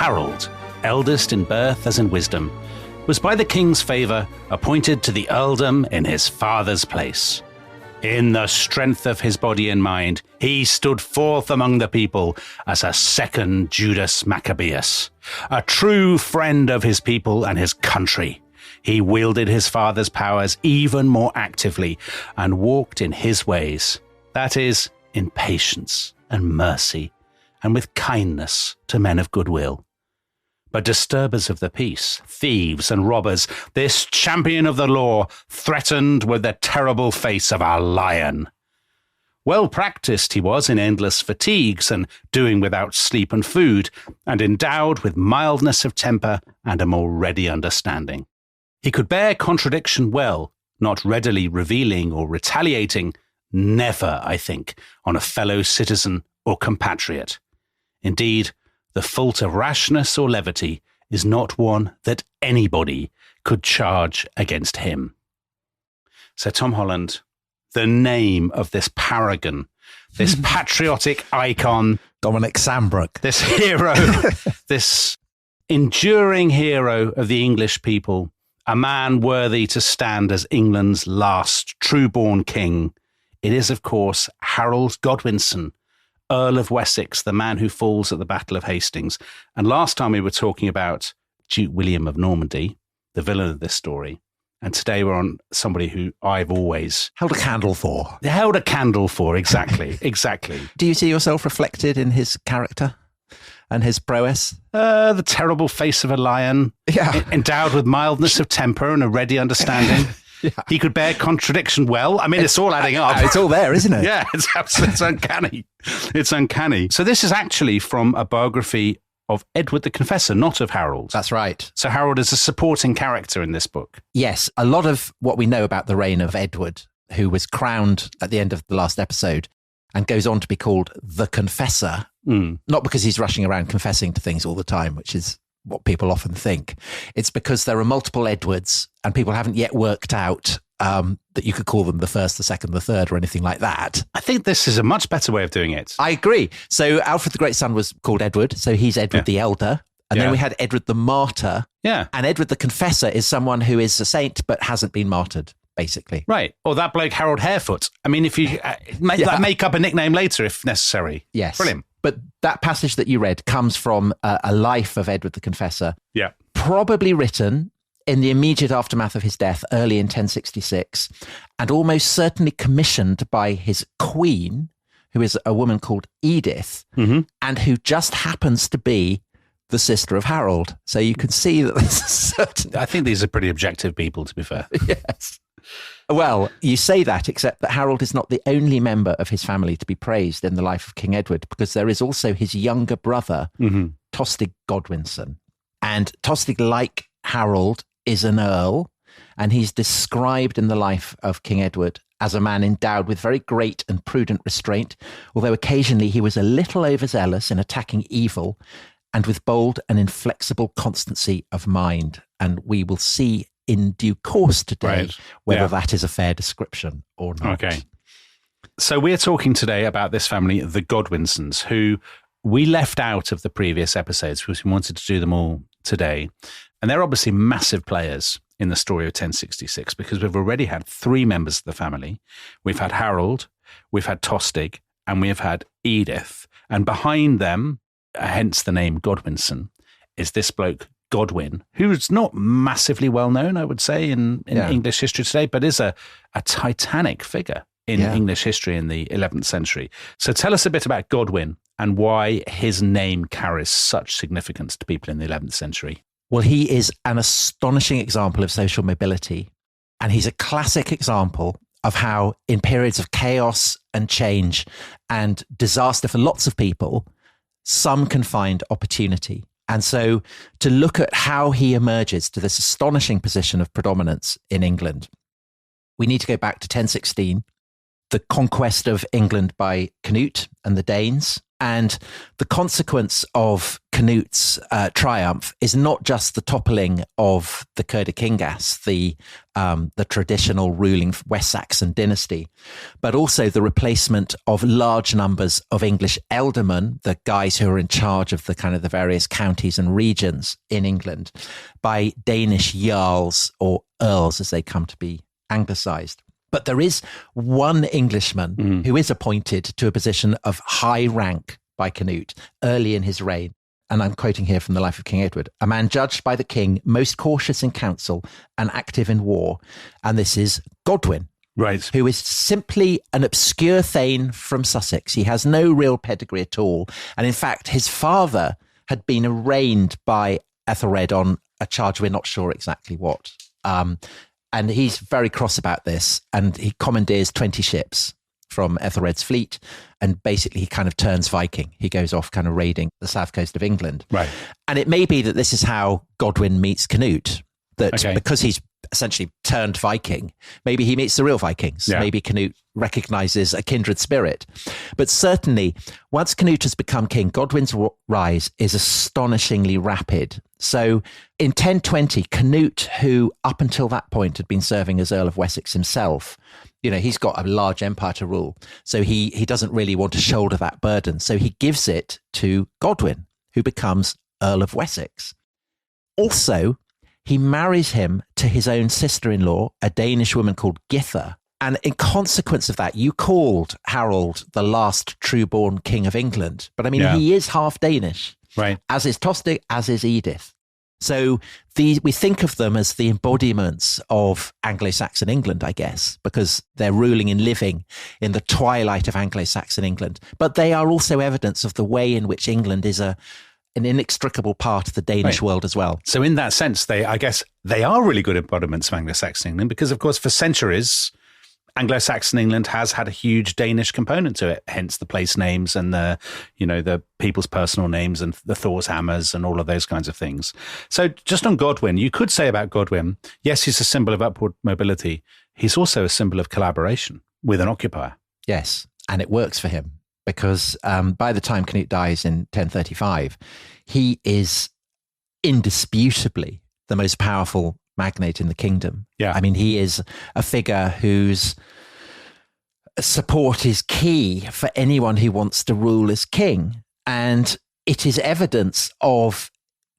Harold, eldest in birth as in wisdom, was by the king's favour appointed to the earldom in his father's place. In the strength of his body and mind, he stood forth among the people as a second Judas Maccabeus, a true friend of his people and his country. He wielded his father's powers even more actively and walked in his ways, that is, in patience and mercy and with kindness to men of goodwill. But disturbers of the peace, thieves and robbers, this champion of the law threatened with the terrible face of a lion. Well practised he was in endless fatigues and doing without sleep and food, and endowed with mildness of temper and a more ready understanding. He could bear contradiction well, not readily revealing or retaliating, never, I think, on a fellow citizen or compatriot. Indeed, the fault of rashness or levity is not one that anybody could charge against him. So, Tom Holland, the name of this paragon, this patriotic icon, Dominic Sambrook, this hero, this enduring hero of the English people, a man worthy to stand as England's last true-born king. It is, of course, Harold Godwinson, Earl of Wessex, the man who falls at the Battle of Hastings. And last time we were talking about Duke William of Normandy, the villain of this story. And today we're on somebody who I've always held a candle for. Held a candle for, exactly, exactly. Do you see yourself reflected in his character and his prowess? The terrible face of a lion, endowed with mildness of temper and a ready understanding. Yeah. He could bear contradiction well. I mean, it's all adding up. It's all there, isn't it? Yeah, it's uncanny. It's uncanny. So this is actually from a biography of Edward the Confessor, not of Harold. That's right. So Harold is a supporting character in this book. Yes, a lot of what we know about the reign of Edward, who was crowned at the end of the last episode and goes on to be called the Confessor, not because he's rushing around confessing to things all the time, which is what people often think. It's because there are multiple Edwards and people haven't yet worked out that you could call them the first, the second, the third or anything like that. I think this is a much better way of doing it. I agree. So Alfred the Great Son was called Edward. So he's Edward the Elder. And then we had Edward the Martyr. Yeah. And Edward the Confessor is someone who is a saint but hasn't been martyred, basically. Right. Or that bloke Harold Harefoot. I mean, if you make up a nickname later if necessary. Yes. Brilliant. But that passage that you read comes from a life of Edward the Confessor. Yeah. Probably written in the immediate aftermath of his death, early in 1066, and almost certainly commissioned by his queen, who is a woman called Edith, and who just happens to be the sister of Harold. So you can see that there's a certain... I think these are pretty objective people, to be fair. Yes. Well, you say that, except that Harold is not the only member of his family to be praised in the life of King Edward, because there is also his younger brother, Tostig Godwinson. And Tostig, like Harold, is an earl, and he's described in the life of King Edward as a man endowed with very great and prudent restraint, although occasionally he was a little overzealous in attacking evil, and with bold and inflexible constancy of mind. And we will see in due course today whether that is a fair description or not. Okay. So we're talking today about this family, the Godwinsons, who we left out of the previous episodes because we wanted to do them all today. And they're obviously massive players in the story of 1066 because we've already had three members of the family. We've had Harold, we've had Tostig, and we have had Edith. And behind them, hence the name Godwinson, is this bloke Godwin, who's not massively well known, I would say, in English history today, but is a titanic figure in English history in the 11th century. So tell us a bit about Godwin and why his name carries such significance to people in the 11th century. Well, he is an astonishing example of social mobility, and he's a classic example of how in periods of chaos and change and disaster for lots of people, some can find opportunity. And so to look at how he emerges to this astonishing position of predominance in England, we need to go back to 1016 the conquest of England by Cnut and the Danes. And the consequence of Cnut's triumph is not just the toppling of the Cerdicingas, the traditional ruling West Saxon dynasty, but also the replacement of large numbers of English ealdormen, the guys who are in charge of the various counties and regions in England, by Danish jarls or earls as they come to be anglicised. But there is one Englishman who is appointed to a position of high rank by Cnut early in his reign. And I'm quoting here from the life of King Edward, a man judged by the king, most cautious in council and active in war. And this is Godwin, right, who is simply an obscure Thaine from Sussex. He has no real pedigree at all. And in fact, his father had been arraigned by Ethelred on a charge we're not sure exactly what. And he's very cross about this, and he commandeers 20 ships from Ethelred's fleet, and basically he kind of turns Viking. He goes off kind of raiding the south coast of England. Right. And it may be that this is how Godwin meets Cnut, that because he's essentially turned Viking, maybe he meets the real Vikings. Yeah. Maybe Cnut recognizes a kindred spirit. But certainly, once Cnut has become king, Godwin's rise is astonishingly rapid. So in 1020, Cnut, who up until that point had been serving as Earl of Wessex himself, he's got a large empire to rule. So he doesn't really want to shoulder that burden. So he gives it to Godwin, who becomes Earl of Wessex. Also, he marries him to his own sister-in-law, a Danish woman called Githa. And in consequence of that, you called Harold the last true-born king of England. But I mean, he is half Danish, right? As is Tostig, as is Edith. So we think of them as the embodiments of Anglo-Saxon England, I guess, because they're ruling and living in the twilight of Anglo-Saxon England. But they are also evidence of the way in which England is an inextricable part of the Danish world as well. So in that sense, I guess they are really good embodiments of Anglo-Saxon England, because, of course, for centuries, Anglo-Saxon England has had a huge Danish component to it, hence the place names and the people's personal names and the Thor's hammers and all of those kinds of things. So just on Godwin, you could say about Godwin, yes, he's a symbol of upward mobility. He's also a symbol of collaboration with an occupier. Yes, and it works for him because by the time Cnut dies in 1035, he is indisputably the most powerful magnate in the kingdom. Yeah. I mean, he is a figure whose support is key for anyone who wants to rule as king. And it is evidence of,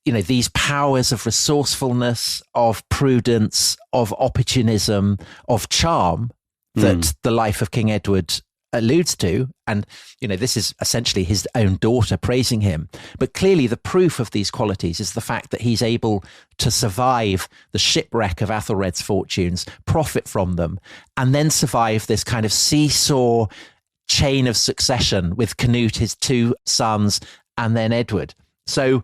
these powers of resourcefulness, of prudence, of opportunism, of charm that the life of King Edward alludes to. And, this is essentially his own daughter praising him. But clearly the proof of these qualities is the fact that he's able to survive the shipwreck of Ethelred's fortunes, profit from them, and then survive this kind of seesaw chain of succession with Cnut, his two sons, and then Edward. So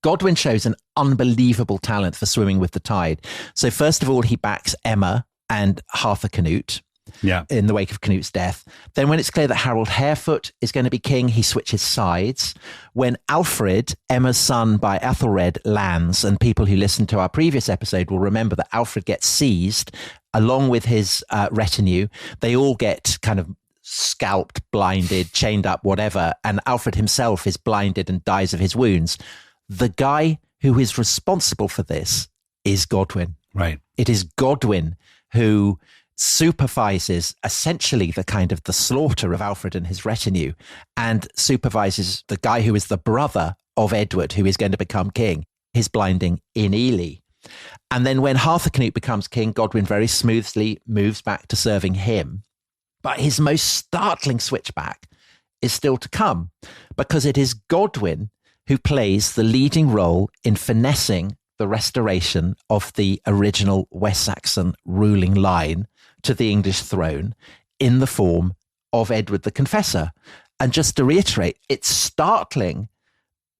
Godwin shows an unbelievable talent for swimming with the tide. So first of all, he backs Emma and Harthur Cnut. In the wake of Cnut's death. Then when it's clear that Harold Harefoot is going to be king, he switches sides. When Alfred, Emma's son by Ethelred, lands, and people who listened to our previous episode will remember that Alfred gets seized along with his retinue. They all get kind of scalped, blinded, chained up, whatever. And Alfred himself is blinded and dies of his wounds. The guy who is responsible for this is Godwin. Right. It is Godwin who supervises essentially the slaughter of Alfred and his retinue, and supervises the guy who is the brother of Edward, who is going to become king, his blinding in Ely. And then when Harthur Cnut becomes king, Godwin very smoothly moves back to serving him. But his most startling switchback is still to come, because it is Godwin who plays the leading role in finessing the restoration of the original West Saxon ruling line to the English throne in the form of Edward the Confessor. And just to reiterate, it's startling,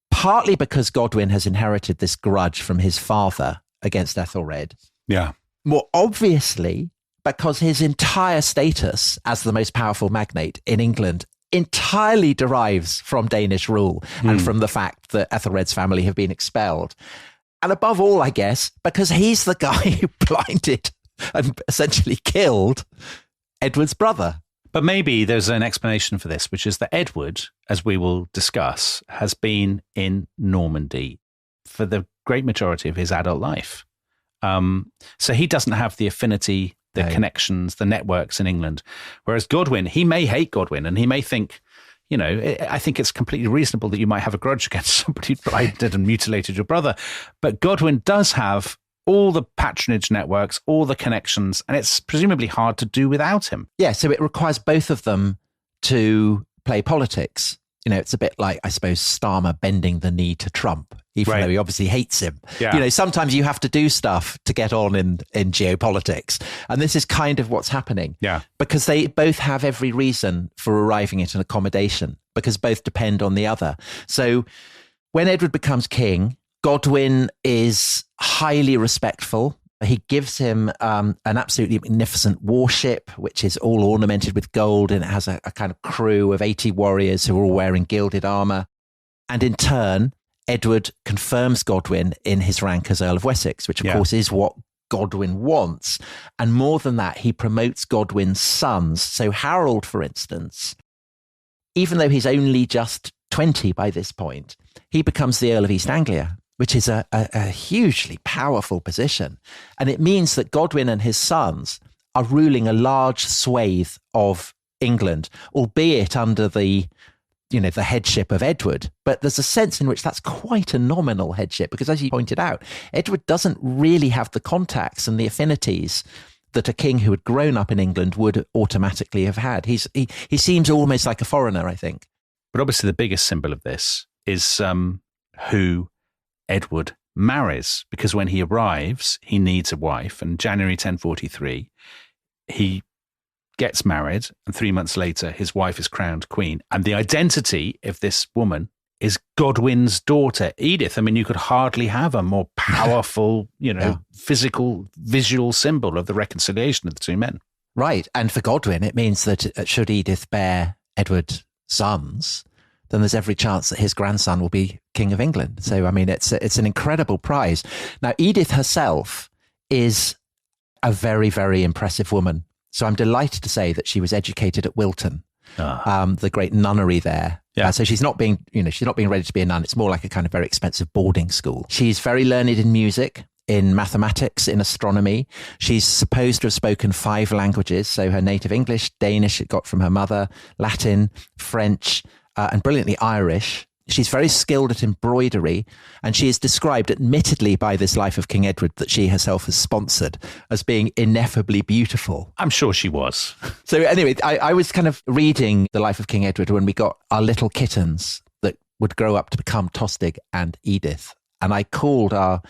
partly because Godwin has inherited this grudge from his father against Ethelred. Yeah. More obviously, because his entire status as the most powerful magnate in England entirely derives from Danish rule and from the fact that Ethelred's family have been expelled. And above all, I guess, because he's the guy who blinded and essentially killed Edward's brother. But maybe there's an explanation for this, which is that Edward, as we will discuss, has been in Normandy for the great majority of his adult life. So he doesn't have the affinity, the connections, the networks in England. Whereas Godwin, he may hate Godwin and he may think, I think it's completely reasonable that you might have a grudge against somebody who bribed and mutilated your brother. But Godwin does have all the patronage networks, all the connections, and it's presumably hard to do without him. Yeah, so it requires both of them to play politics. It's a bit like, I suppose, Starmer bending the knee to Trump, even though he obviously hates him. Yeah. Sometimes you have to do stuff to get on in geopolitics. And this is kind of what's happening. Yeah. Because they both have every reason for arriving at an accommodation, because both depend on the other. So when Edward becomes king, Godwin is highly respectful. He gives him an absolutely magnificent warship, which is all ornamented with gold, and it has a kind of crew of 80 warriors who are all wearing gilded armour. And in turn, Edward confirms Godwin in his rank as Earl of Wessex, which of course is what Godwin wants. And more than that, he promotes Godwin's sons. So Harold, for instance, even though he's only just 20 by this point, he becomes the Earl of East Anglia, which is a hugely powerful position. And it means that Godwin and his sons are ruling a large swathe of England, albeit under the headship of Edward. But there's a sense in which that's quite a nominal headship, because as you pointed out, Edward doesn't really have the contacts and the affinities that a king who had grown up in England would automatically have had. He seems almost like a foreigner, I think. But obviously the biggest symbol of this is who Edward marries, because when he arrives, he needs a wife. And January 1043, he gets married, and 3 months later, his wife is crowned queen. And the identity of this woman is Godwin's daughter, Edith. I mean, you could hardly have a more powerful, physical, visual symbol of the reconciliation of the two men. Right. And for Godwin, it means that should Edith bear Edward sons, then there's every chance that his grandson will be King of England. So, I mean, it's an incredible prize. Now, Edith herself is a very, very impressive woman. So I'm delighted to say that she was educated at Wilton, the great nunnery there. Yeah. So she's not being ready to be a nun. It's more like a kind of very expensive boarding school. She's very learned in music, in mathematics, in astronomy. She's supposed to have spoken 5 languages. So her native English, Danish, it got from her mother, Latin, French, and brilliantly Irish. She's very skilled at embroidery, and she is described, admittedly by this Life of King Edward that she herself has sponsored, as being ineffably beautiful. I'm sure she was. So anyway, I was kind of reading the Life of King Edward when we got our little kittens that would grow up to become Tostig and Edith. And I called our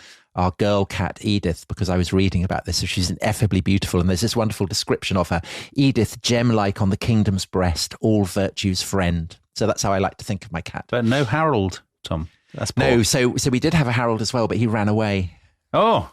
girl cat Edith because I was reading about this. So she's ineffably beautiful. And there's this wonderful description of her. Edith, gem-like on the kingdom's breast, all virtue's friend. So that's how I like to think of my cat. But no Harold, Tom. That's poor. No, so we did have a Harold as well, but he ran away. Oh,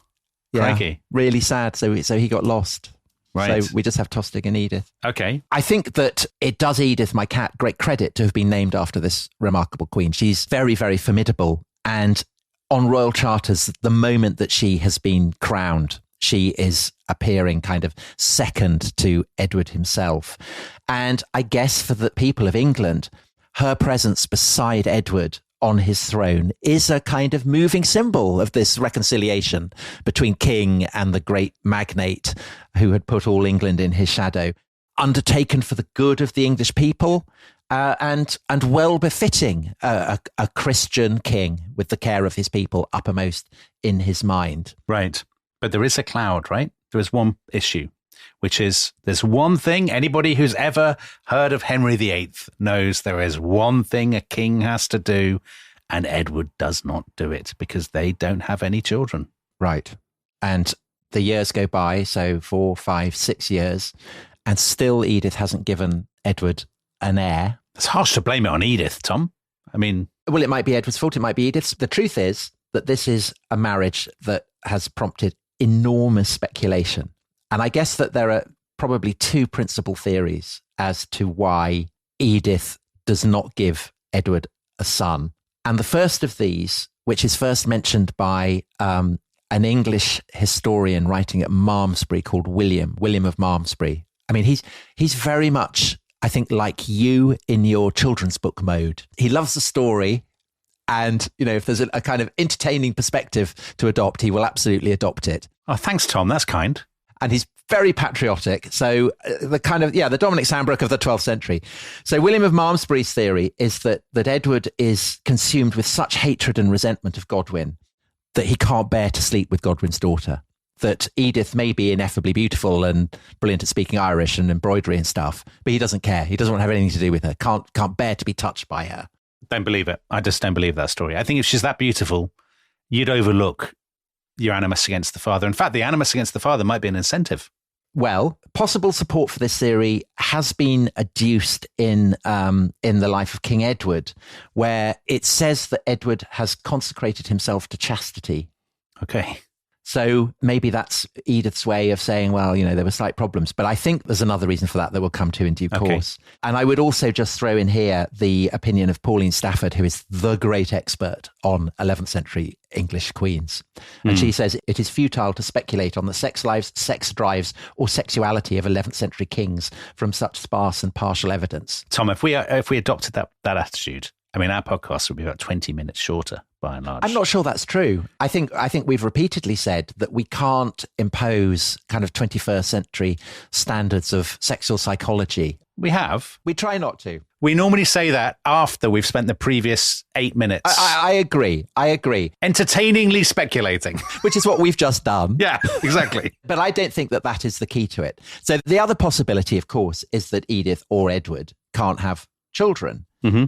crikey. Yeah, really sad. So he got lost. Right. So we just have Tostig and Edith. Okay. I think that it does Edith, my cat, great credit to have been named after this remarkable queen. She's very, very formidable. And on royal charters, the moment that she has been crowned, she is appearing kind of second to Edward himself. And I guess for the people of England, her presence beside Edward on his throne is a kind of moving symbol of this reconciliation between king and the great magnate who had put all England in his shadow, undertaken for the good of the English people, and well befitting a Christian king with the care of his people uppermost in his mind. Right. But there is a cloud, right? There is one issue, which is there's one thing anybody who's ever heard of Henry VIII knows there is one thing a king has to do, and Edward does not do it because they don't have any children. Right. And the years go by, so 4, 5, 6 years, and still Edith hasn't given Edward an heir. It's harsh to blame it on Edith, Tom. I mean... Well, it might be Edward's fault, it might be Edith's. The truth is that this is a marriage that has prompted enormous speculation. And I guess that there are probably 2 principal theories as to why Edith does not give Edward a son. And the first of these, which is first mentioned by an English historian writing at Malmesbury called William of Malmesbury. I mean, he's very much I think, like you in your children's book mode. He loves the story. And, if there's a kind of entertaining perspective to adopt, he will absolutely adopt it. Oh, thanks, Tom. That's kind. And he's very patriotic. So the Dominic Sandbrook of the 12th century. So William of Malmesbury's theory is that Edward is consumed with such hatred and resentment of Godwin that he can't bear to sleep with Godwin's daughter. That Edith may be ineffably beautiful and brilliant at speaking Irish and embroidery and stuff, but he doesn't care. He doesn't want to have anything to do with her. Can't bear to be touched by her. Don't believe it. I just don't believe that story. I think if she's that beautiful, you'd overlook your animus against the father. In fact, the animus against the father might be an incentive. Well, possible support for this theory has been adduced in the life of King Edward, where it says that Edward has consecrated himself to chastity. Okay. So maybe that's Edith's way of saying, well, there were slight problems. But I think there's another reason for that we'll come to in due course. And I would also just throw in here the opinion of Pauline Stafford, who is the great expert on 11th century English queens. And she says it is futile to speculate on the sex lives, sex drives, or sexuality of 11th century kings from such sparse and partial evidence. Tom, if we adopted that attitude, our podcast would be about 20 minutes shorter, by and large. I'm not sure that's true. I think we've repeatedly said that we can't impose kind of 21st century standards of sexual psychology. We have. We try not to. We normally say that after we've spent the previous 8 minutes. I agree. Entertainingly speculating. Which is what we've just done. Yeah, exactly. But I don't think that is the key to it. So the other possibility, of course, is that Edith or Edward can't have children. Mm-hmm.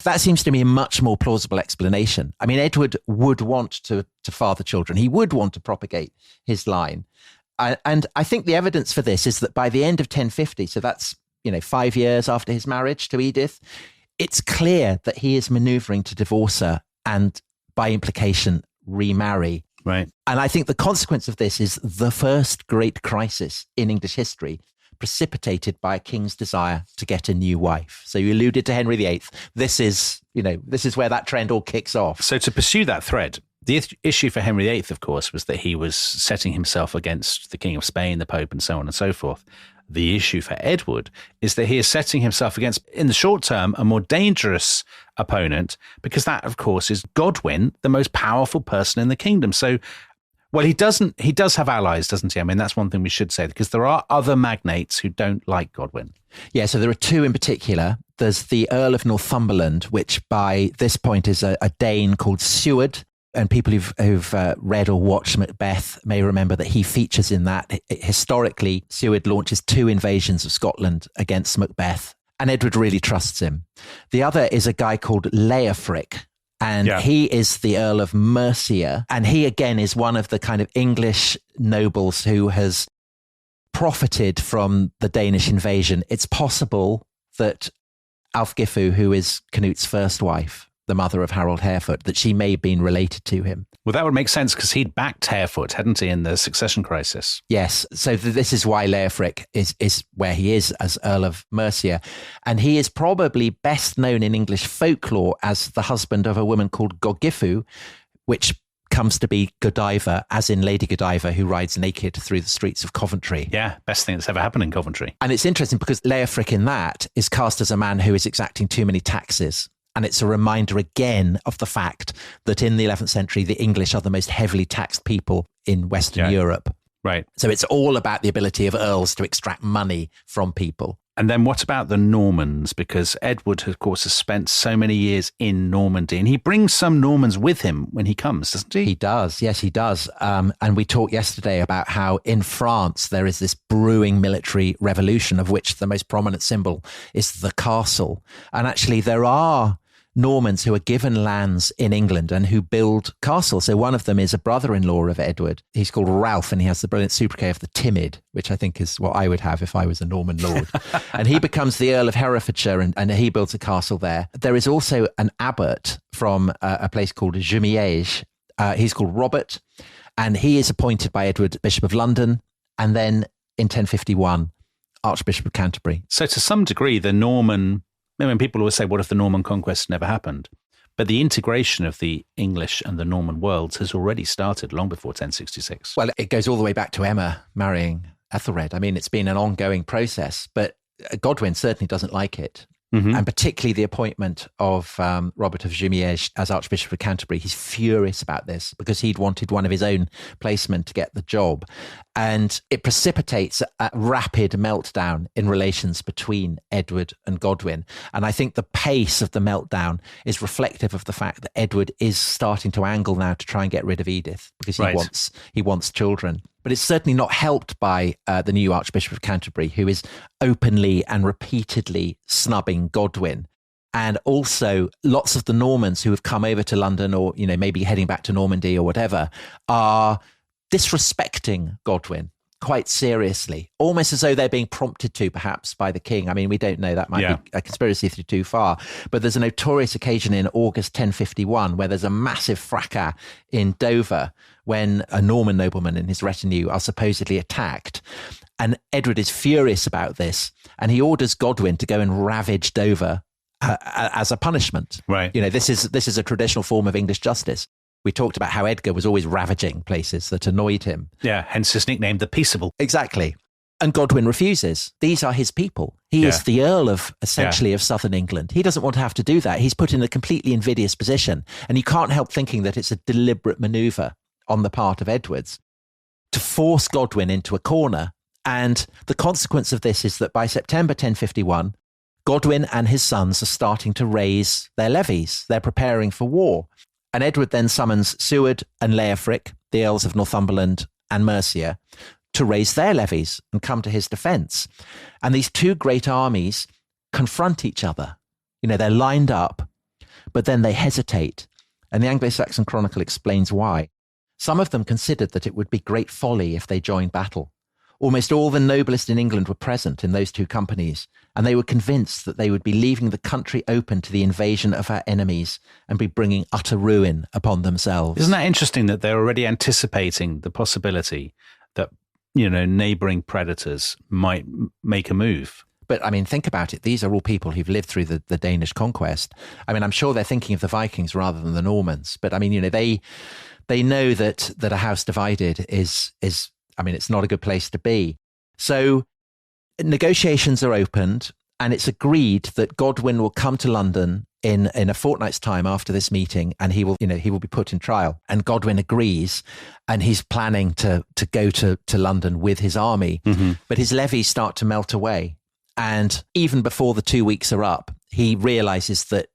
That seems to me a much more plausible explanation. Edward would want to father children. He would want to propagate his line. And I think the evidence for this is that by the end of 1050, so that's 5 years after his marriage to Edith, it's clear that he is maneuvering to divorce her and, by implication, remarry. Right. And I think the consequence of this is the first great crisis in English history, precipitated by a king's desire to get a new wife. So you alluded to Henry VIII. This is where that trend all kicks off. So to pursue that thread, the issue for Henry VIII, of course, was that he was setting himself against the King of Spain, the Pope, and so on and so forth. The issue for Edward is that he is setting himself against, in the short term, a more dangerous opponent, because that, of course, is Godwin, the most powerful person in the kingdom. So, well, he does have allies, doesn't he? That's one thing we should say, because there are other magnates who don't like Godwin. Yeah, so there are two in particular. There's the Earl of Northumberland, which by this point is a Dane called Seward. And people who've read or watched Macbeth may remember that he features in that. Historically, Seward launches 2 invasions of Scotland against Macbeth, and Edward really trusts him. The other is a guy called Leofric, and he is the Earl of Mercia. And he, again, is one of the kind of English nobles who has profited from the Danish invasion. It's possible that Ælfgifu, who is Cnut's first wife, the mother of Harold Harefoot, that she may have been related to him. Well, that would make sense because he'd backed Harefoot, hadn't he, in the succession crisis? Yes. So this is why Leofric is where he is as Earl of Mercia. And he is probably best known in English folklore as the husband of a woman called Gogifu, which comes to be Godiva, as in Lady Godiva, who rides naked through the streets of Coventry. Yeah, best thing that's ever happened in Coventry. And it's interesting because Leofric in that is cast as a man who is exacting too many taxes. And it's a reminder again of the fact that in the 11th century, the English are the most heavily taxed people in Western Europe. Right. So it's all about the ability of earls to extract money from people. And then what about the Normans? Because Edward, of course, has spent so many years in Normandy, and he brings some Normans with him when he comes, doesn't he? He does. Yes, he does. And we talked yesterday about how in France there is this brewing military revolution, of which the most prominent symbol is the castle. And actually there are Normans who are given lands in England and who build castles. So one of them is a brother-in-law of Edward. He's called Ralph, and he has the brilliant sobriquet of the Timid, which I think is what I would have if I was a Norman lord. And he becomes the Earl of Herefordshire, and he builds a castle there. There is also an abbot from a place called Jumièges. He's called Robert, and he is appointed by Edward, Bishop of London, and then in 1051, Archbishop of Canterbury. So to some degree, the Norman... when people always say, what if the Norman conquest never happened? But the integration of the English and the Norman worlds has already started long before 1066. Well, it goes all the way back to Emma marrying Ethelred. I mean, it's been an ongoing process. But Godwin certainly doesn't like it. Mm-hmm. And particularly the appointment of Robert of Jumièges as Archbishop of Canterbury. He's furious about this because he'd wanted one of his own placemen to get the job. And it precipitates a rapid meltdown in relations between Edward and Godwin. And I think the pace of the meltdown is reflective of the fact that Edward is starting to angle now to try and get rid of Edith because he wants children. But it's certainly not helped by the new Archbishop of Canterbury, who is openly and repeatedly snubbing Godwin. And also lots of the Normans who have come over to London or, maybe heading back to Normandy or whatever, are disrespecting Godwin quite seriously, almost as though they're being prompted to, perhaps, by the king. I mean, we don't know. That might be a conspiracy too far. But there's a notorious occasion in August 1051 where there's a massive fracas in Dover when a Norman nobleman and his retinue are supposedly attacked. And Edward is furious about this, and he orders Godwin to go and ravage Dover as a punishment. Right. This is a traditional form of English justice. We talked about how Edgar was always ravaging places that annoyed him. Yeah, hence his nickname, the Peaceable. Exactly. And Godwin refuses. These are his people. He is the Earl of, essentially, of southern England. He doesn't want to have to do that. He's put in a completely invidious position. And you can't help thinking that it's a deliberate manoeuvre on the part of Edward's to force Godwin into a corner. And the consequence of this is that by September 1051, Godwin and his sons are starting to raise their levies. They're preparing for war. And Edward then summons Seward and Leofric, the Earls of Northumberland and Mercia, to raise their levies and come to his defence. And these two great armies confront each other. They're lined up, but then they hesitate. And the Anglo-Saxon Chronicle explains why. Some of them considered that it would be great folly if they joined battle. Almost all the noblest in England were present in those two companies, and they were convinced that they would be leaving the country open to the invasion of our enemies and be bringing utter ruin upon themselves. Isn't that interesting that they're already anticipating the possibility that, neighbouring predators might make a move? But, I mean, think about it. These are all people who've lived through the Danish conquest. I mean, I'm sure they're thinking of the Vikings rather than the Normans. But, I mean, they know that a house divided is it's not a good place to be. So negotiations are opened, and it's agreed that Godwin will come to London in a fortnight's time after this meeting, and he will be put in trial. And Godwin agrees, and he's planning to go to London with his army. Mm-hmm. But his levies start to melt away. And even before the 2 weeks are up, he realizes that,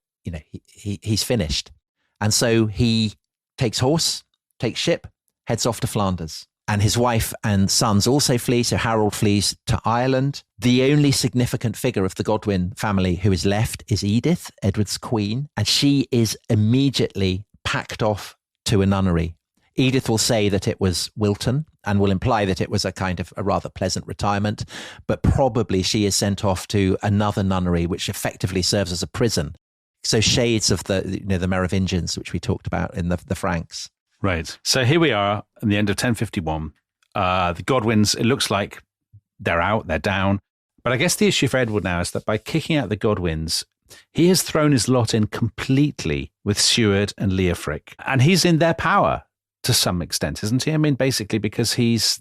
he's finished. And so he takes horse, takes ship, heads off to Flanders. And his wife and sons also flee. So Harold flees to Ireland. The only significant figure of the Godwin family who is left is Edith, Edward's queen. And she is immediately packed off to a nunnery. Edith will say that it was Wilton and will imply that it was a kind of a rather pleasant retirement. But probably she is sent off to another nunnery, which effectively serves as a prison. So shades of the Merovingians, which we talked about in the Franks. Right. So here we are at the end of 1051. The Godwins, it looks like they're out, they're down. But I guess the issue for Edward now is that by kicking out the Godwins, he has thrown his lot in completely with Seward and Leofric. And he's in their power to some extent, isn't he? I mean, basically because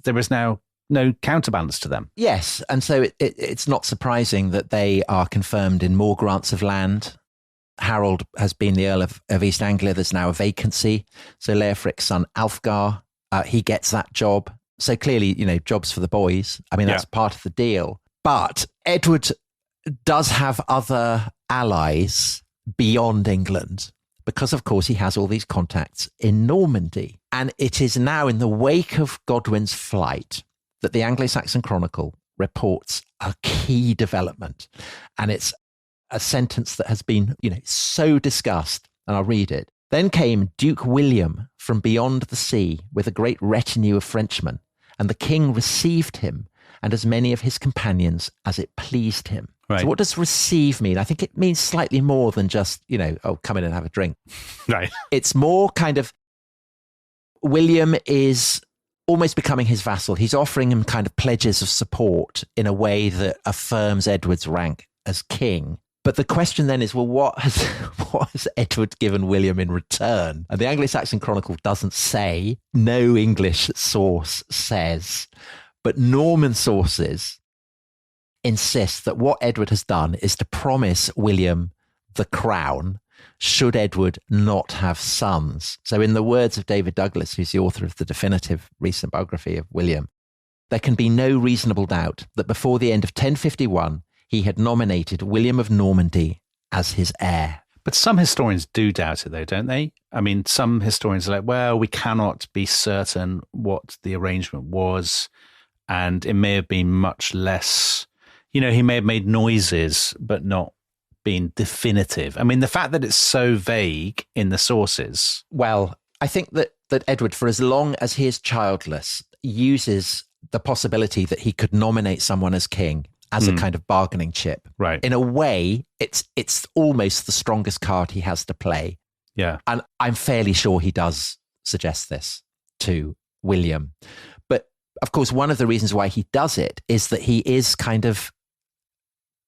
there is now no counterbalance to them. Yes. And so it's not surprising that they are confirmed in more grants of land. Harold has been the Earl of East Anglia. There's now a vacancy. So Leofric's son, Alfgar, he gets that job. So clearly, jobs for the boys. I mean, that's part of the deal. But Edward does have other allies beyond England because, of course, he has all these contacts in Normandy. And it is now in the wake of Godwin's flight that the Anglo-Saxon Chronicle reports a key development. And it's a sentence that has been, so discussed, and I'll read it. Then came Duke William from beyond the sea with a great retinue of Frenchmen, and the king received him and as many of his companions as it pleased him. Right. So what does receive mean? I think it means slightly more than just, come in and have a drink. Right. It's more kind of, William is almost becoming his vassal. He's offering him kind of pledges of support in a way that affirms Edward's rank as king. But the question then is, well, what has Edward given William in return? And the Anglo-Saxon Chronicle doesn't say. No English source says. But Norman sources insists that what Edward has done is to promise William the crown should Edward not have sons. So in the words of David Douglas, who's the author of the definitive recent biography of William, there can be no reasonable doubt that before the end of 1051, he had nominated William of Normandy as his heir. But some historians do doubt it, though, don't they? I mean, some historians are like, well, we cannot be certain what the arrangement was, and it may have been much less, he may have made noises, but not been definitive. I mean, the fact that it's so vague in the sources. Well, I think that Edward, for as long as he is childless, uses the possibility that he could nominate someone as king as a kind of bargaining chip. Right. In a way, it's almost the strongest card he has to play. Yeah. And I'm fairly sure he does suggest this to William. But of course, one of the reasons why he does it is that he is kind of,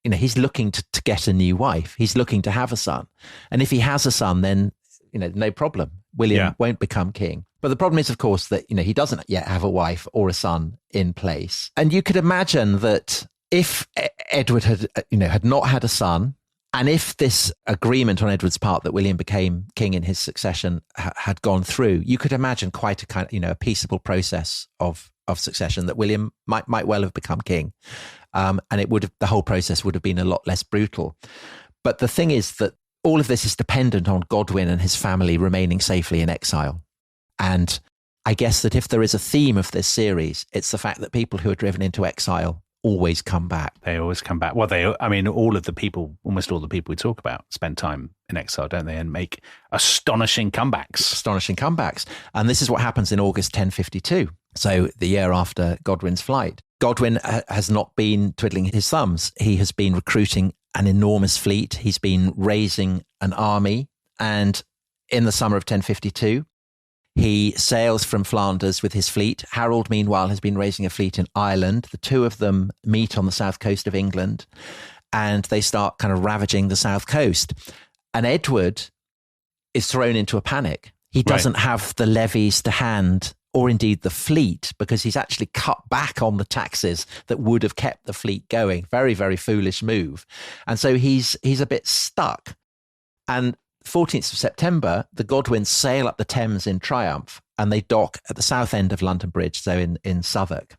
he's looking to get a new wife. He's looking to have a son. And if he has a son, then, no problem. William won't become king. But the problem is, of course, that, he doesn't yet have a wife or a son in place. And you could imagine that if Edward had not had a son, and if this agreement on Edward's part that William became king in his succession had gone through, you could imagine quite a kind of, a peaceable process of succession, that William might well have become king. And the whole process would have been a lot less brutal. But the thing is that all of this is dependent on Godwin and his family remaining safely in exile. And I guess that if there is a theme of this series, it's the fact that people who are driven into exile always come back. They always come back. Well, almost all the people we talk about spend time in exile, don't they? And make astonishing comebacks. And this is what happens in August 1052. So the year after Godwin's flight. Godwin has not been twiddling his thumbs. He has been recruiting an enormous fleet. He's been raising an army. And in the summer of 1052, he sails from Flanders with his fleet. Harold, meanwhile, has been raising a fleet in Ireland. The two of them meet on the south coast of England, and they start kind of ravaging the south coast. And Edward is thrown into a panic. He doesn't have the levies to hand, or indeed the fleet, because he's actually cut back on the taxes that would have kept the fleet going. Very, very foolish move. And so he's a bit stuck. And 14th of September, the Godwins sail up the Thames in triumph, and they dock at the south end of London Bridge, so in Southwark.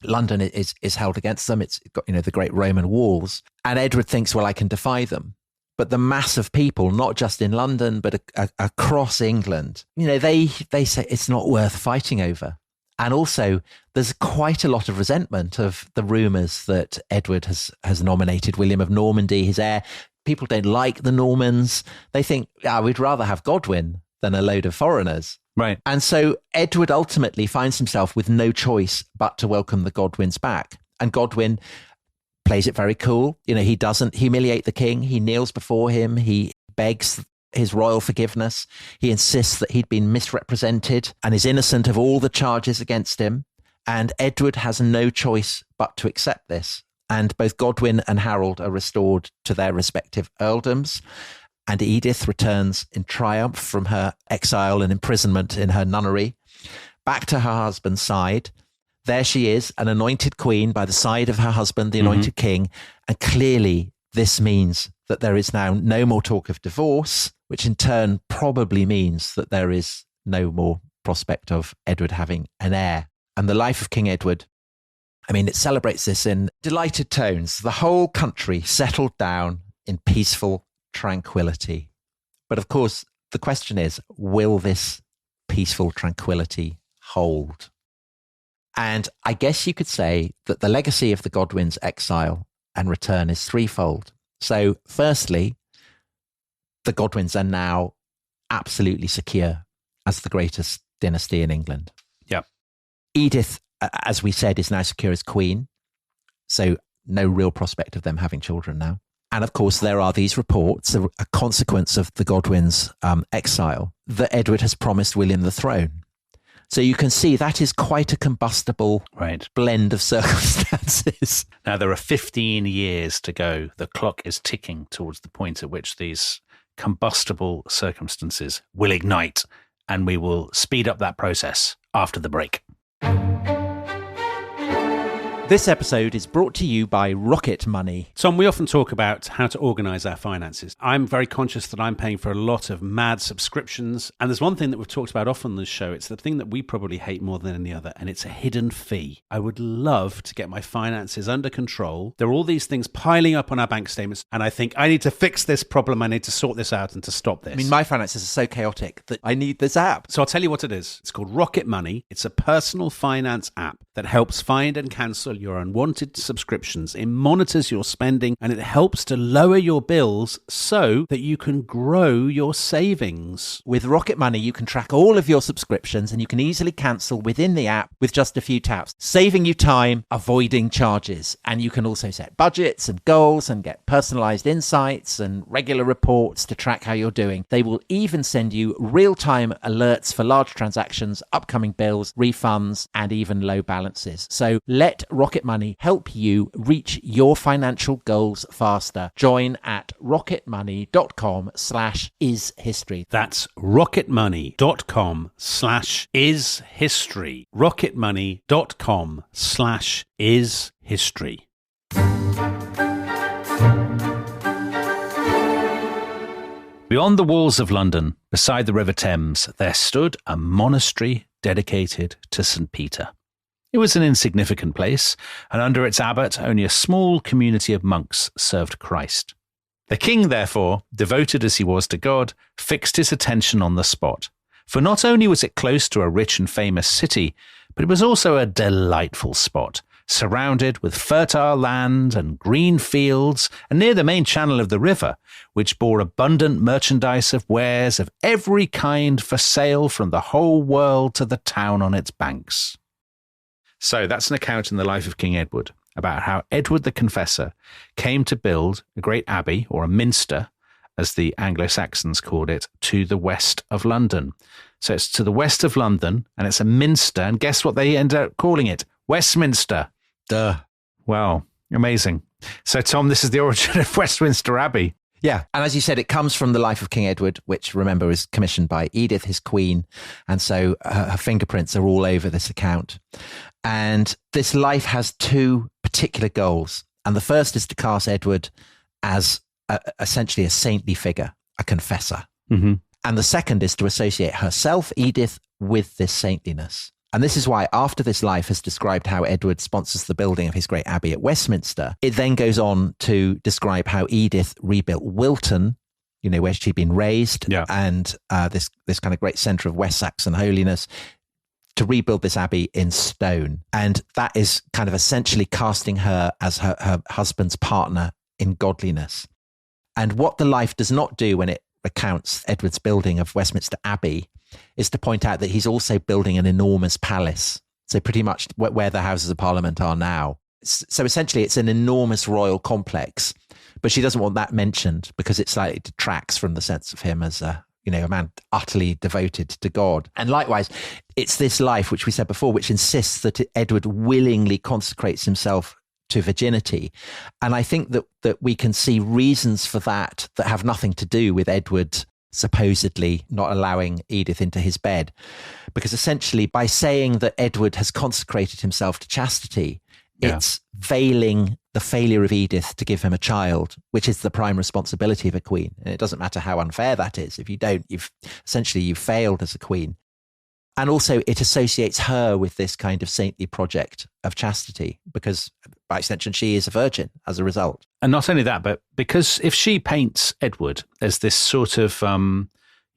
London is held against them. It's got, the great Roman walls. And Edward thinks, well, I can defy them. But the mass of people, not just in London, but across England, they say it's not worth fighting over. And also, there's quite a lot of resentment of the rumours that Edward has nominated William of Normandy, his heir. People don't like the Normans. They think, we'd rather have Godwin than a load of foreigners. Right. And so Edward ultimately finds himself with no choice but to welcome the Godwins back. And Godwin plays it very cool. He doesn't humiliate the king. He kneels before him. He begs his royal forgiveness. He insists that he'd been misrepresented and is innocent of all the charges against him. And Edward has no choice but to accept this. And both Godwin and Harold are restored to their respective earldoms. And Edith returns in triumph from her exile and imprisonment in her nunnery back to her husband's side. There she is, an anointed queen by the side of her husband, the anointed king. And clearly this means that there is now no more talk of divorce, which in turn probably means that there is no more prospect of Edward having an heir. And the life of King Edward, it celebrates this in delighted tones. The whole country settled down in peaceful tranquility. But of course, the question is, will this peaceful tranquility hold? And I guess you could say that the legacy of the Godwins' exile and return is threefold. So firstly, the Godwins are now absolutely secure as the greatest dynasty in England. Yeah. Edith, as we said, is now secure as queen. So no real prospect of them having children now. And of course, there are these reports, a consequence of the Godwins' exile, that Edward has promised William the throne. So you can see that is quite a combustible blend of circumstances. Now, there are 15 years to go. The clock is ticking towards the point at which these combustible circumstances will ignite, and we will speed up that process after the break. This episode is brought to you by Rocket Money. Tom, we often talk about how to organise our finances. I'm very conscious that I'm paying for a lot of mad subscriptions. And there's one thing that we've talked about often on this show. It's the thing that we probably hate more than any other, and it's a hidden fee. I would love to get my finances under control. There are all these things piling up on our bank statements, and I think I need to fix this problem. I need to sort this out and to stop this. I mean, my finances are so chaotic that I need this app. So I'll tell you what it is. It's called Rocket Money. It's a personal finance app that helps find and cancel your unwanted subscriptions. It monitors your spending and it helps to lower your bills so that you can grow your savings. With Rocket Money, you can track all of your subscriptions and you can easily cancel within the app with just a few taps, saving you time, avoiding charges. And you can also set budgets and goals and get personalized insights and regular reports to track how you're doing. They will even send you real-time alerts for large transactions, upcoming bills, refunds, and even low balances. So let Rocket Money help you reach your financial goals faster. Join at rocketmoney.com/ishistory. That's rocketmoney.com/ishistory. rocketmoney.com/ishistory. Beyond the walls of London, beside the River Thames, there stood a monastery dedicated to St. Peter. It was an insignificant place, and under its abbot, only a small community of monks served Christ. The king, therefore, devoted as he was to God, fixed his attention on the spot. For not only was it close to a rich and famous city, but it was also a delightful spot, surrounded with fertile land and green fields, and near the main channel of the river, which bore abundant merchandise of wares of every kind for sale from the whole world to the town on its banks. So that's an account in the life of King Edward about how Edward the Confessor came to build a great abbey, or a minster, as the Anglo-Saxons called it, to the west of London. So it's to the west of London, and it's a minster, and guess what they ended up calling it? Westminster. Duh. Wow, amazing. So, Tom, this is the origin of Westminster Abbey. Yeah, and as you said, it comes from the life of King Edward, which, remember, is commissioned by Edith, his queen, and so her fingerprints are all over this account. And this life has two particular goals, and the first is to cast Edward as essentially a saintly figure, a confessor. Mm-hmm. And the second is to associate herself, Edith, with this saintliness. And this is why, after this life has described how Edward sponsors the building of his great abbey at Westminster, it then goes on to describe how Edith rebuilt Wilton, you know, where she'd been raised, and this kind of great centre of West Saxon holiness, to rebuild this abbey in stone. And that is kind of essentially casting her as her husband's partner in godliness. And what the life does not do when it recounts Edward's building of Westminster Abbey is to point out that he's also building an enormous palace. So pretty much where the Houses of Parliament are now. So essentially it's an enormous royal complex, but she doesn't want that mentioned because it slightly detracts from the sense of him as a man utterly devoted to God. And likewise, it's this life, which we said before, which insists that Edward willingly consecrates himself to virginity. And I think that we can see reasons for that have nothing to do with Edward supposedly not allowing Edith into his bed. Because essentially, by saying that Edward has consecrated himself to chastity, it's veiling the failure of Edith to give him a child, which is the prime responsibility of a queen. And it doesn't matter how unfair that is. If you don't, you've failed as a queen. And also it associates her with this kind of saintly project of chastity, because by extension, she is a virgin as a result. And not only that, but because if she paints Edward as this sort of,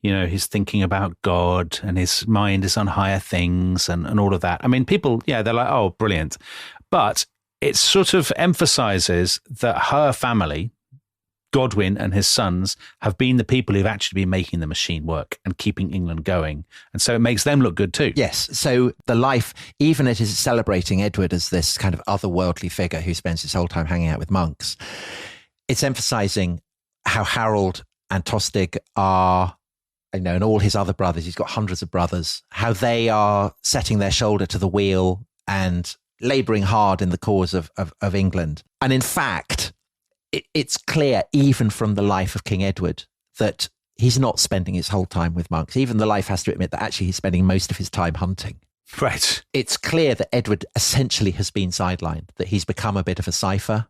he's thinking about God and his mind is on higher things and all of that. I mean, people, they're like, oh, brilliant. But it sort of emphasizes that her family, Godwin and his sons, have been the people who've actually been making the machine work and keeping England going. And so it makes them look good too. Yes. So the life, even it is celebrating Edward as this kind of otherworldly figure who spends his whole time hanging out with monks, it's emphasizing how Harold and Tostig are, and all his other brothers, he's got hundreds of brothers, how they are setting their shoulder to the wheel and labouring hard in the cause of England. And in fact, it's clear even from the life of King Edward that he's not spending his whole time with monks. Even the life has to admit that actually he's spending most of his time hunting. Right. It's clear that Edward essentially has been sidelined, that he's become a bit of a cipher,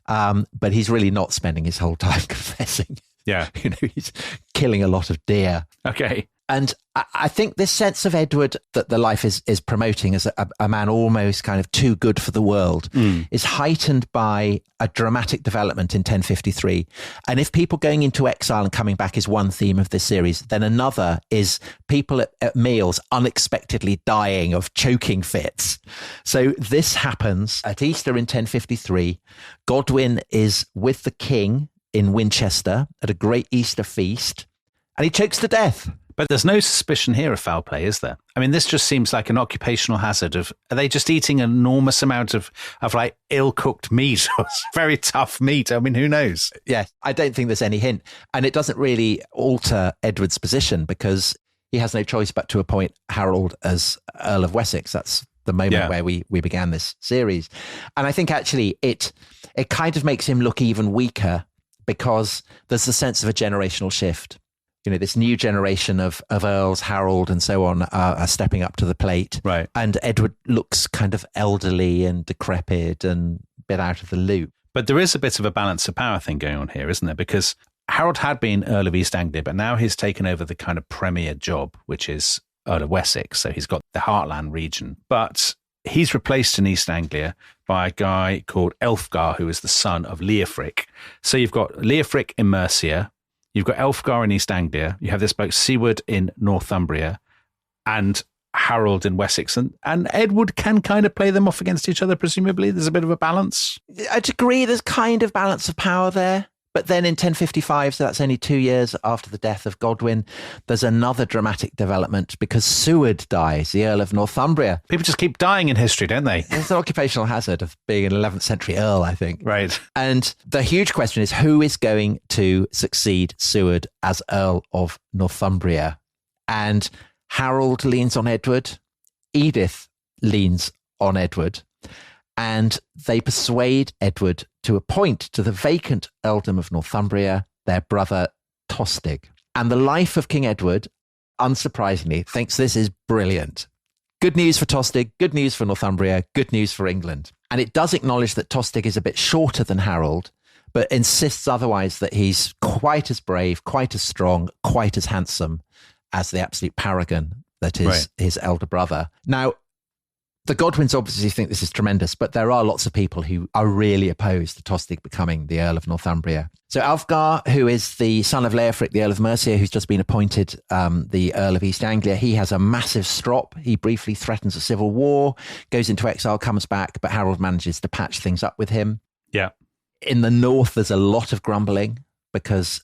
but he's really not spending his whole time confessing. Yeah. He's killing a lot of deer. Okay. And I think this sense of Edward that the life is promoting as a man almost kind of too good for the world is heightened by a dramatic development in 1053. And if people going into exile and coming back is one theme of this series, then another is people at meals unexpectedly dying of choking fits. So this happens at Easter in 1053. Godwin is with the king in Winchester at a great Easter feast, and he chokes to death. But there's no suspicion here of foul play, is there? I mean, this just seems like an occupational hazard of, are they just eating an enormous amount of like ill-cooked meat or very tough meat? I mean, who knows? Yeah, I don't think there's any hint. And it doesn't really alter Edward's position because he has no choice but to appoint Harold as Earl of Wessex. That's the moment where we began this series. And I think actually it kind of makes him look even weaker because there's the sense of a generational shift. This new generation of earls, Harold and so on, are stepping up to the plate. Right. And Edward looks kind of elderly and decrepit and a bit out of the loop. But there is a bit of a balance of power thing going on here, isn't there? Because Harold had been Earl of East Anglia, but now he's taken over the kind of premier job, which is Earl of Wessex. So he's got the heartland region. But he's replaced in East Anglia by a guy called Elfgar, who is the son of Leofric. So you've got Leofric in Mercia. You've got Elfgar in East Anglia. You have this bloke Siward in Northumbria and Harold in Wessex. And Edward can kind of play them off against each other, presumably. There's a bit of a balance. I'd agree there's kind of balance of power there. But then in 1055, so that's only 2 years after the death of Godwin, there's another dramatic development because Siward dies, the Earl of Northumbria. People just keep dying in history, don't they? It's an occupational hazard of being an 11th century Earl, I think. Right. And the huge question is who is going to succeed Siward as Earl of Northumbria? And Harold leans on Edward. Edith leans on Edward. And they persuade Edward to appoint to the vacant earldom of Northumbria their brother Tostig. And the life of King Edward, unsurprisingly, thinks this is brilliant. Good news for Tostig, good news for Northumbria, good news for England. And it does acknowledge that Tostig is a bit shorter than Harold, but insists otherwise that he's quite as brave, quite as strong, quite as handsome as the absolute paragon that is his elder brother. Now, the Godwins obviously think this is tremendous, but there are lots of people who are really opposed to Tostig becoming the Earl of Northumbria. So Alfgar, who is the son of Leofric, the Earl of Mercia, who's just been appointed the Earl of East Anglia, he has a massive strop. He briefly threatens a civil war, goes into exile, comes back, but Harold manages to patch things up with him. Yeah. In the north, there's a lot of grumbling because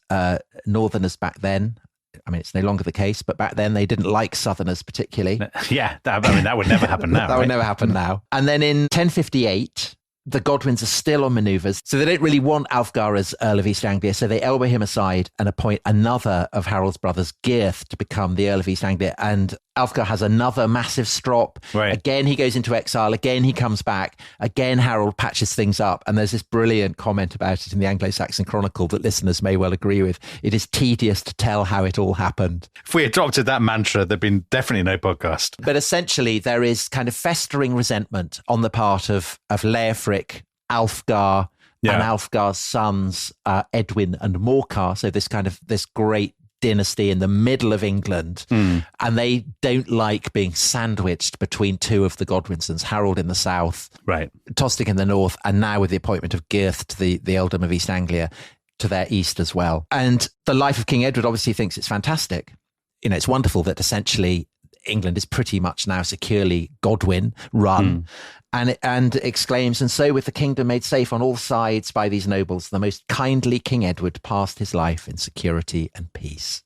northerners back then, I mean, it's no longer the case, but back then they didn't like southerners particularly. Yeah, that would never happen now. That would never happen now. And then in 1058, the Godwins are still on manoeuvres. So they don't really want Alfgar as Earl of East Anglia. So they elbow him aside and appoint another of Harold's brothers, Gyrth, to become the Earl of East Anglia. And Alfgar has another massive strop. Right. Again, he goes into exile. Again, he comes back. Again, Harold patches things up. And there's this brilliant comment about it in the Anglo-Saxon Chronicle that listeners may well agree with. It is tedious to tell how it all happened. If we adopted that mantra, there'd been definitely no podcast. But essentially, there is kind of festering resentment on the part of Leofric, Alfgar, and Alfgar's sons, Edwin and Morcar. So this great dynasty in the middle of England. And they don't like being sandwiched between two of the Godwinsons, Harold in the south, right, Tostig in the north, and now with the appointment of Gyrth to the earldom of East Anglia to their east as well. And the life of King Edward obviously thinks it's fantastic. It's wonderful that essentially England is pretty much now securely Godwin run. And exclaims, and so with the kingdom made safe on all sides by these nobles, the most kindly King Edward passed his life in security and peace.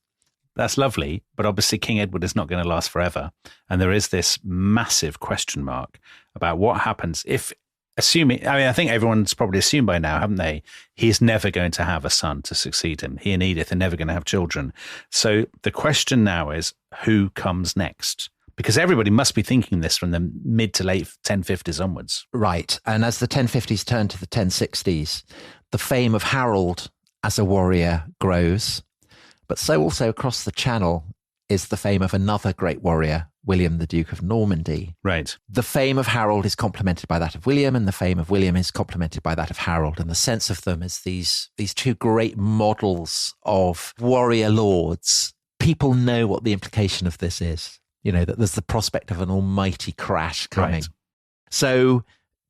That's lovely, but obviously King Edward is not going to last forever. And there is this massive question mark about what happens if, assuming, I mean, I think everyone's probably assumed by now, haven't they? He's never going to have a son to succeed him. He and Edith are never going to have children. So the question now is, who comes next? Because everybody must be thinking this from the mid to late 1050s onwards. Right. And as the 1050s turn to the 1060s, the fame of Harold as a warrior grows, but so also across the Channel is the fame of another great warrior, William, the Duke of Normandy. Right. The fame of Harold is complemented by that of William, and the fame of William is complemented by that of Harold. And the sense of them as these two great models of warrior lords. People know what the implication of this is. You know, that there's the prospect of an almighty crash coming. Right. So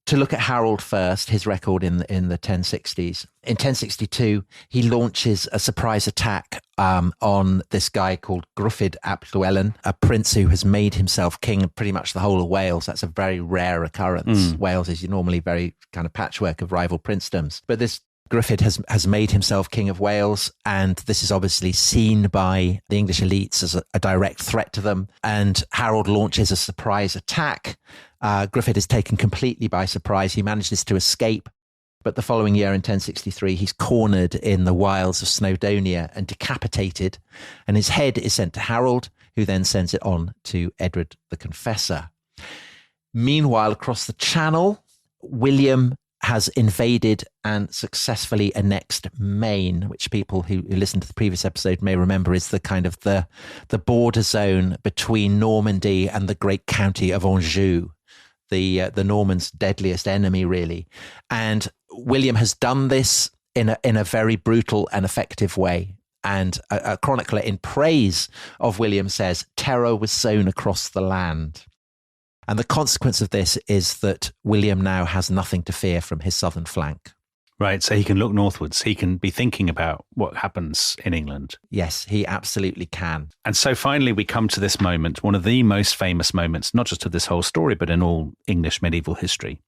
to look at Harold first, his record in the 1060s. In 1062, he launches a surprise attack on this guy called Gruffydd ap Llywelyn, a prince who has made himself king of pretty much the whole of Wales. That's a very rare occurrence. Wales is normally very kind of patchwork of rival princedoms. But this Gruffydd has made himself king of Wales, and this is obviously seen by the English elites as a direct threat to them. And Harold launches a surprise attack. Gruffydd is taken completely by surprise. He manages to escape, but the following year in 1063, he's cornered in the wilds of Snowdonia and decapitated, and his head is sent to Harold, who then sends it on to Edward the Confessor. Meanwhile, across the Channel, William has invaded and successfully annexed Maine, which people who listen to the previous episode may remember is the kind of the border zone between Normandy and the great county of Anjou, the Normans' deadliest enemy, really. And William has done this in a very brutal and effective way. And a chronicler in praise of William says, "Terror was sown across the land." And the consequence of this is that William now has nothing to fear from his southern flank. Right, so he can look northwards. He can be thinking about what happens in England. Yes, he absolutely can. And so finally we come to this moment, one of the most famous moments, not just of this whole story, but in all English medieval history.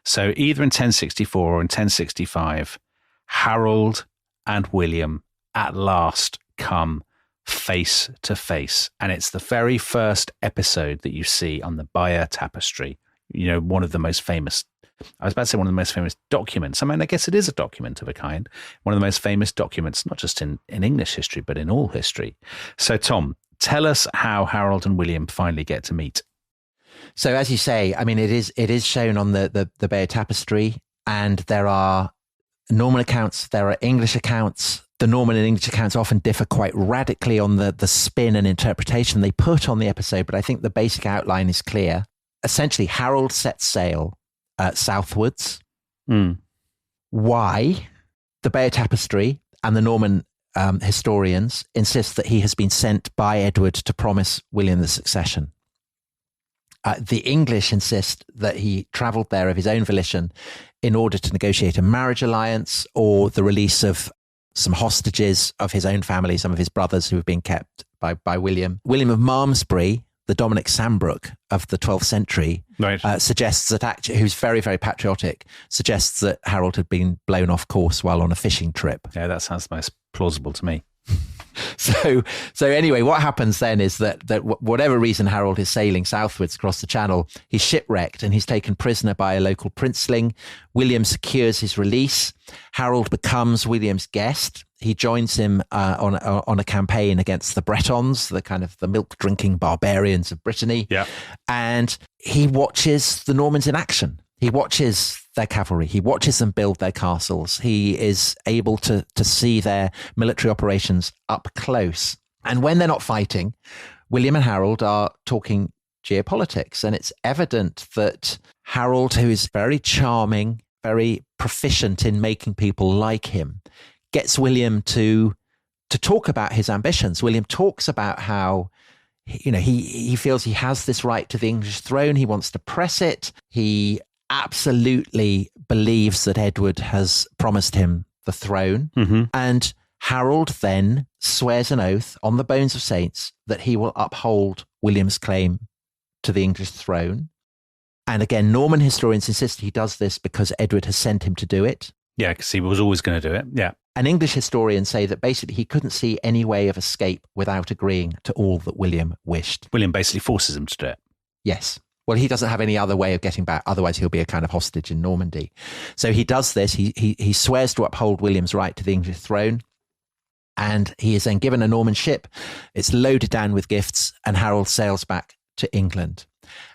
So either in 1064 or in 1065, Harold and William at last come face to face. And it's the very first episode that you see on the Bayeux Tapestry. You know, one of the most famous, I was about to say one of the most famous documents. I mean, I guess it is a document of a kind. One of the most famous documents, not just in English history, but in all history. So, Tom, tell us how Harold and William finally get to meet. So, as you say, I mean, it is shown on the Bayeux Tapestry, and there are Norman accounts, there are English accounts. The Norman and English accounts often differ quite radically on the spin and interpretation they put on the episode, but I think the basic outline is clear. Essentially, Harold sets sail southwards. Why? The Bayeux Tapestry and the Norman historians insist that he has been sent by Edward to promise William the succession. The English insist that he travelled there of his own volition in order to negotiate a marriage alliance or the release of some hostages of his own family, some of his brothers who have been kept by William. William of Malmesbury, the Dominic Sambrook of the 12th century, right, suggests that actually, who's very, very patriotic, suggests that Harold had been blown off course while on a fishing trip. Yeah, that sounds most plausible to me. So anyway, what happens then is that whatever reason Harold is sailing southwards across the Channel, he's shipwrecked and he's taken prisoner by a local princeling. William secures his release. Harold becomes William's guest. He joins him on a campaign against the Bretons, the kind of the milk-drinking barbarians of Brittany. Yeah. And he watches the Normans in action. He watches their cavalry. He watches them build their castles. He is able to see their military operations up close. And when they're not fighting, William and Harold are talking geopolitics. And it's evident that Harold, who is very charming, very proficient in making people like him, gets William to talk about his ambitions. William talks about how, you know, he feels he has this right to the English throne. He wants to press it. He absolutely believes that Edward has promised him the throne. Mm-hmm. And Harold then swears an oath on the bones of saints that he will uphold William's claim to the English throne. And again, Norman historians insist he does this because Edward has sent him to do it. Yeah, because he was always going to do it. Yeah. And English historians say that basically he couldn't see any way of escape without agreeing to all that William wished. William basically forces him to do it. Yes. Well, he doesn't have any other way of getting back. Otherwise, he'll be a kind of hostage in Normandy. So he does this. He swears to uphold William's right to the English throne. And he is then given a Norman ship. It's loaded down with gifts, and Harold sails back to England.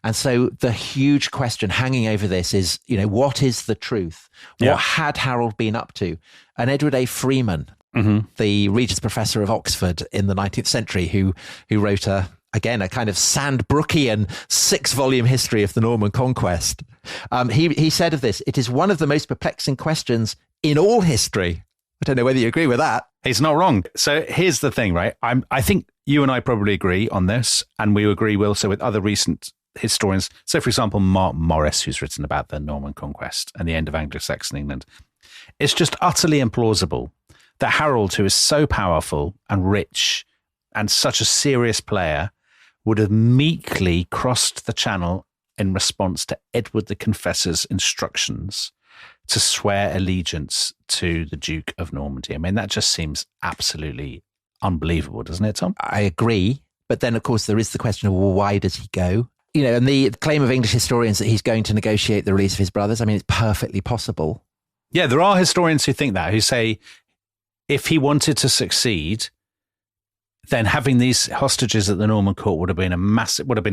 And so the huge question hanging over this is, you know, what is the truth? Yeah. What had Harold been up to? And Edward A. Freeman, the Regis Professor of Oxford in the 19th century, who wrote a kind of Sandbrookian 6-volume history of the Norman Conquest. He said of this, "It is one of the most perplexing questions in all history." I don't know whether you agree with that. He's not wrong. So here's the thing, right? I think you and I probably agree on this, and we agree also with other recent historians. So, for example, Mark Morris, who's written about the Norman Conquest and the end of Anglo-Saxon England. It's just utterly implausible that Harold, who is so powerful and rich and such a serious player, would have meekly crossed the channel in response to Edward the Confessor's instructions to swear allegiance to the Duke of Normandy. I mean, that just seems absolutely unbelievable, doesn't it, Tom? I agree. But then, of course, there is the question of, well, why does he go? You know, and the claim of English historians that he's going to negotiate the release of his brothers, I mean, it's perfectly possible. Yeah, there are historians who think that, who say if he wanted to succeed, then having these hostages at the Norman court would have been a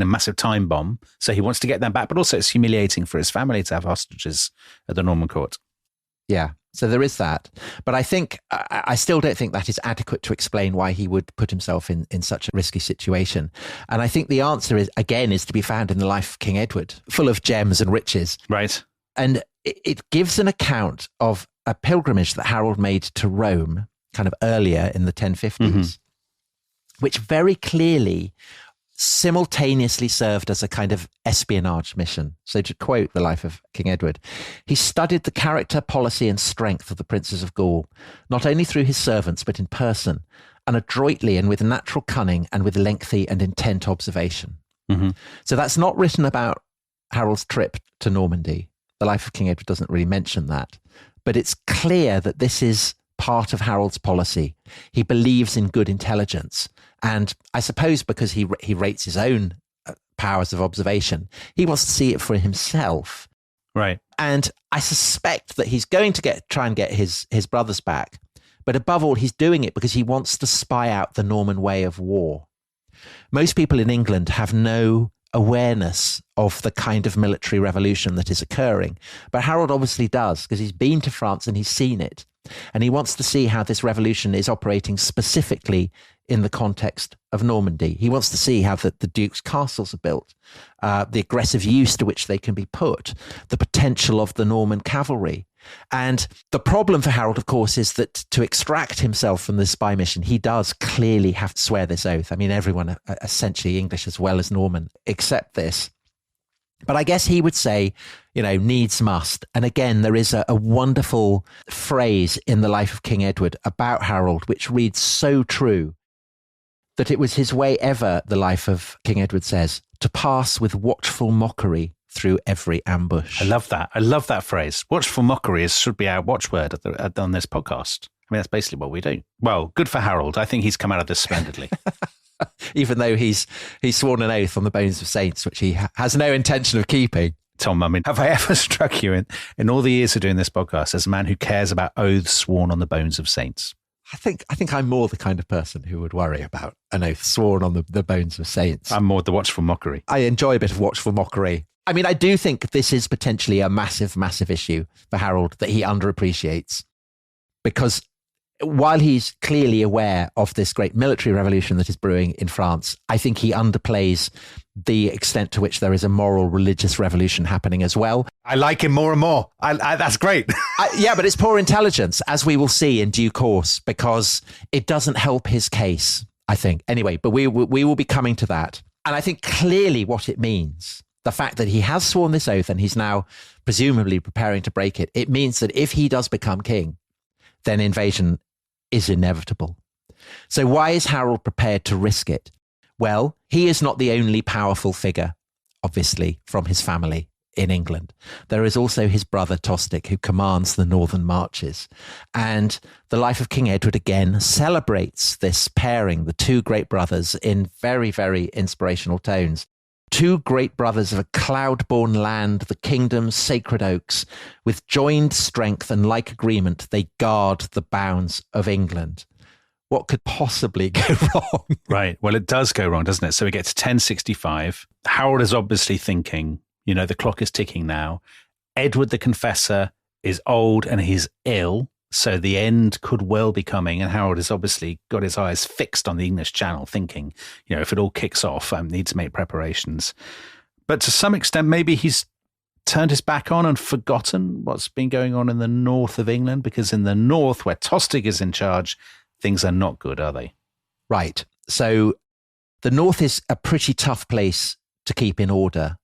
massive time bomb. So he wants to get them back, but also it's humiliating for his family to have hostages at the Norman court. Yeah, so there is that. But I think, I still don't think that is adequate to explain why he would put himself in such a risky situation. And I think the answer is to be found in the life of King Edward, full of gems and riches. Right. And it gives an account of a pilgrimage that Harold made to Rome kind of earlier in the 1050s, which very clearly simultaneously served as a kind of espionage mission. So to quote the life of King Edward, he studied the character, policy and strength of the princes of Gaul, not only through his servants, but in person, and adroitly and with natural cunning and with lengthy and intent observation. So that's not written about Harold's trip to Normandy. The life of King Edward doesn't really mention that, but it's clear that this is part of Harold's policy. He believes in good intelligence. And I suppose because he rates his own powers of observation, he wants to see it for himself. Right. And I suspect that he's going to try and get his brothers back. But above all, he's doing it because he wants to spy out the Norman way of war. Most people in England have no awareness of the kind of military revolution that is occurring. But Harold obviously does, because he's been to France and he's seen it. And he wants to see how this revolution is operating specifically in the context of Normandy. He wants to see how the Duke's castles are built, the aggressive use to which they can be put, the potential of the Norman cavalry. And the problem for Harold, of course, is that to extract himself from this spy mission, he does clearly have to swear this oath. I mean, everyone, essentially English as well as Norman, accept this. But I guess he would say, needs must. And again, there is a wonderful phrase in the life of King Edward about Harold, which reads so true, that it was his way ever, the life of King Edward says, to pass with watchful mockery through every ambush. I love that. I love that phrase. Watchful mockery should be our watchword on this podcast. I mean, that's basically what we do. Well, good for Harold. I think he's come out of this splendidly. Even though he's sworn an oath on the bones of saints, which he has no intention of keeping. Tom, I mean, have I ever struck you in all the years of doing this podcast as a man who cares about oaths sworn on the bones of saints? I think I'm more the kind of person who would worry about an oath sworn on the bones of saints. I'm more the watchful mockery. I enjoy a bit of watchful mockery. I mean, I do think this is potentially a massive, massive issue for Harold that he underappreciates, because while he's clearly aware of this great military revolution that is brewing in France, I think he underplays the extent to which there is a moral religious revolution happening as well. I like him more and more. That's great. Yeah, but it's poor intelligence, as we will see in due course, because it doesn't help his case, I think. Anyway, but we will be coming to that. And I think clearly what it means, the fact that he has sworn this oath and he's now presumably preparing to break it, it means that if he does become king, then invasion is inevitable. So why is Harold prepared to risk it? Well, he is not the only powerful figure, obviously, from his family in England. There is also his brother Tostig, who commands the northern marches. And the life of King Edward again celebrates this pairing, the two great brothers, in very, very inspirational tones. Two great brothers of a cloud-born land, the kingdom's sacred oaks, with joined strength and like agreement, they guard the bounds of England. What could possibly go wrong? Right. Well, it does go wrong, doesn't it? So we get to 1065. Harold is obviously thinking, the clock is ticking now. Edward the Confessor is old and he's ill. So the end could well be coming, and Harold has obviously got his eyes fixed on the English Channel, thinking, if it all kicks off, I need to make preparations. But to some extent, maybe he's turned his back on and forgotten what's been going on in the north of England, because in the north, where Tostig is in charge, things are not good, are they? Right. So the north is a pretty tough place to keep in order.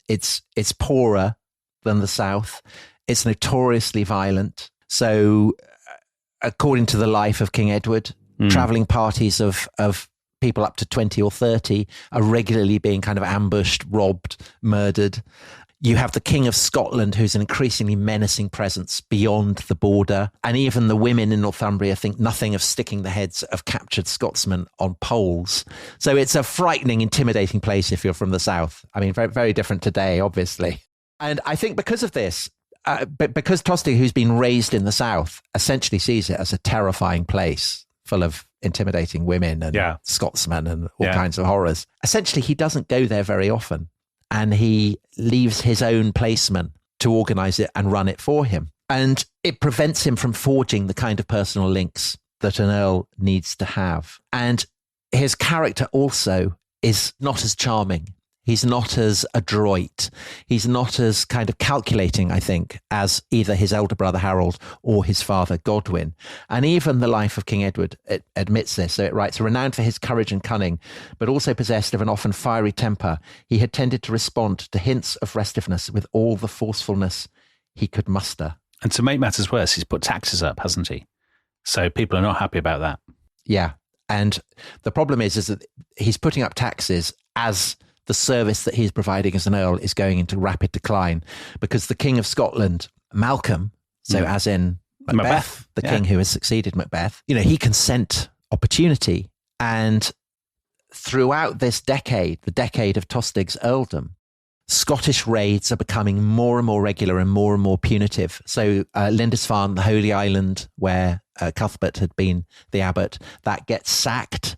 It's poorer than the south. It's notoriously violent. So according to the life of King Edward, travelling parties of people up to 20 or 30 are regularly being kind of ambushed, robbed, murdered. You have the King of Scotland, who's an increasingly menacing presence beyond the border. And even the women in Northumbria think nothing of sticking the heads of captured Scotsmen on poles. So it's a frightening, intimidating place if you're from the south. I mean, very, very different today, obviously. And I think because of this, because Tostig, who's been raised in the south, essentially sees it as a terrifying place full of intimidating women and Scotsmen and all kinds of horrors, essentially he doesn't go there very often. And he leaves his own placeman to organise it and run it for him. And it prevents him from forging the kind of personal links that an earl needs to have. And his character also is not as charming. He's not as adroit. He's not as kind of calculating, I think, as either his elder brother Harold or his father Godwin. And even the life of King Edward admits this. So it writes, renowned for his courage and cunning, but also possessed of an often fiery temper, he had tended to respond to hints of restiveness with all the forcefulness he could muster. And to make matters worse, he's put taxes up, hasn't he? So people are not happy about that. Yeah. And the problem is that he's putting up taxes as the service that he's providing as an earl is going into rapid decline, because the King of Scotland, Malcolm, so as in Macbeth, the king who has succeeded Macbeth, he can scent opportunity. And throughout this decade, the decade of Tostig's earldom, Scottish raids are becoming more and more regular and more punitive. So Lindisfarne, the Holy Island, where Cuthbert had been the abbot, that gets sacked.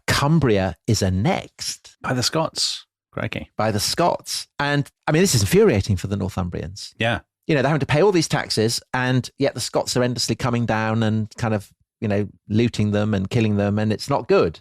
Cumbria is annexed. By the Scots. Crikey. By the Scots. And I mean, this is infuriating for the Northumbrians. Yeah. They're having to pay all these taxes, and yet the Scots are endlessly coming down and kind of, looting them and killing them, and it's not good.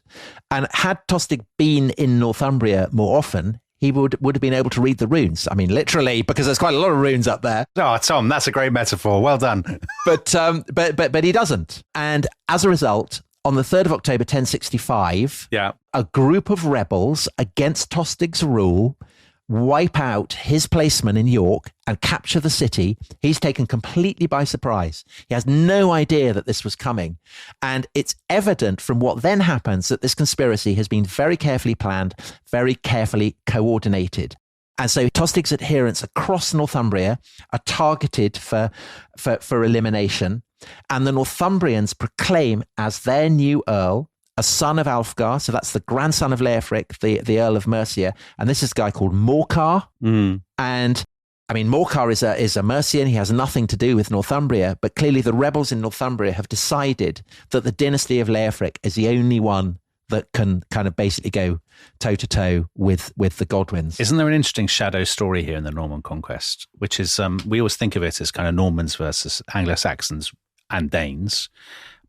And had Tostig been in Northumbria more often, he would have been able to read the runes. I mean, literally, because there's quite a lot of runes up there. Oh, Tom, that's a great metaphor. Well done. But he doesn't. And as a result, on the 3rd of October, 1065, a group of rebels against Tostig's rule wipe out his placeman in York and capture the city. He's taken completely by surprise. He has no idea that this was coming. And it's evident from what then happens that this conspiracy has been very carefully planned, very carefully coordinated. And so Tostig's adherents across Northumbria are targeted for elimination. And the Northumbrians proclaim as their new earl a son of Alfgar. So that's the grandson of Leofric, the Earl of Mercia. And this is a guy called Morcar. And I mean, Morcar is a Mercian. He has nothing to do with Northumbria. But clearly the rebels in Northumbria have decided that the dynasty of Leofric is the only one that can kind of basically go toe-to-toe with the Godwins. Isn't there an interesting shadow story here in the Norman Conquest, which is, we always think of it as kind of Normans versus Anglo-Saxons and Danes,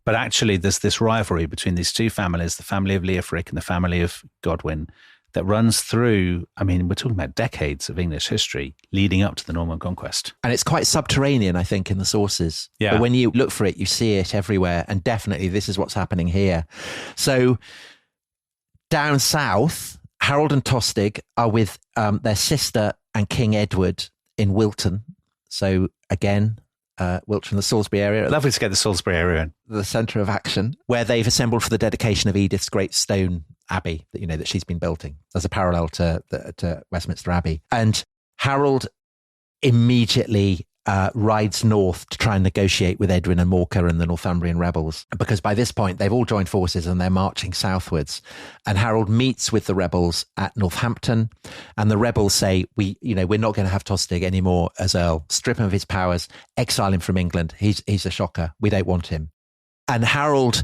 but actually there's this rivalry between these two families, the family of Leofric and the family of Godwin, that runs through, I mean, we're talking about decades of English history leading up to the Norman Conquest. And it's quite subterranean, I think, in the sources. Yeah. But when you look for it, you see it everywhere. And definitely this is what's happening here. So down south, Harold and Tostig are with their sister and King Edward in Wilton. So again, Wiltshire and the Salisbury area. Lovely to get the Salisbury area in. The centre of action, where they've assembled for the dedication of Edith's great stone abbey that she's been building as a parallel to Westminster Abbey. And Harold immediately rides north to try and negotiate with Edwin and Morcar and the Northumbrian rebels, because by this point they've all joined forces and they're marching southwards. And Harold meets with the rebels at Northampton, and the rebels say, we're not going to have Tostig anymore as Earl. Strip him of his powers, exile him from England. He's a shocker. We don't want him. And Harold